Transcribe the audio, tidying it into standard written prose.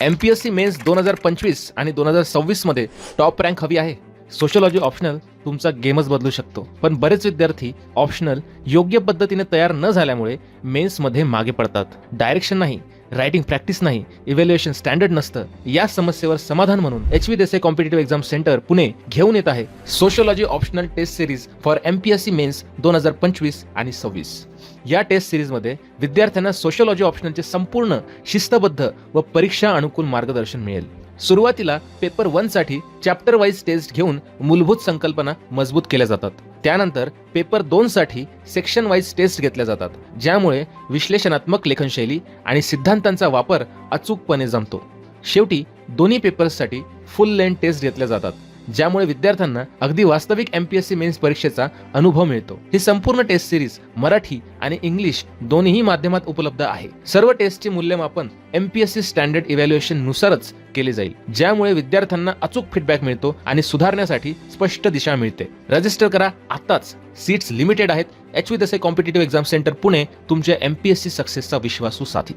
MPSC mains 2025 आणि 2026 मध्ये top rank हवी आहे. सोशलॉजी ऑप्शनल तुमचा गेमच बदलू शकतो. पण बरेच विद्यार्थी ऑप्शनल योग्य पद्धतीने तयार न झाल्यामुळे मेन्समध्ये मागे पडतात. डायरेक्शन नाही, रायटिंग प्रॅक्टिस नाही, इव्हॅल्युएशन स्टँडर्ड नसतं. या समस्येवर समाधान म्हणून HV Desai competitive exam centre Pune घेऊन येत आहे sociology optional test series for MPSC mains 2025 आणि 26. या टेस्ट सिरीजमध्ये विद्यार्थ्यांना सोशलॉजी ऑप्शनलचे संपूर्ण शिस्तबद्ध व परीक्षा अनुकूल मार्गदर्शन मिळेल. सुरुवातीला पेपर 1 साठी चॅप्टर वाईज टेस्ट घेऊन मूलभूत संकल्पना मजबूत केल्या जातात. त्यानंतर पेपर 2 साठी सेक्शन वाईज टेस्ट घेतल्या जातात, ज्यामुळे विश्लेषणात्मक लेखनशैली आणि सिद्धांतांचा वापर अचूकपणे जमतो. शेवटी दोन्ही पेपर्ससाठी फुल लेंथ टेस्ट घेतल्या जातात, ज्यामुळे विद्यार्थ्यांना अगदी वास्तविक MPSC मेन्स परीक्षेचा अनुभव मिळतो. ही संपूर्ण टेस्ट सिरीज मराठी आणि इंग्लिश दोन्ही माध्यमात उपलब्ध आहे. सर्व टेस्टचे मूल्यमापन MPSC स्टँडर्ड इव्हॅल्युएशन नुसारच केले जाईल, ज्यामुळे विद्यार्थ्यांना अचूक फीडबॅक मिळतो आणि सुधारण्यासाठी स्पष्ट दिशा मिळते. रजिस्टर करा आताच. सीट्स लिमिटेड आहेत. HV Desai competitive exam centre Pune, तुमच्या MPSC सक्सेसचा विश्वासू साथी.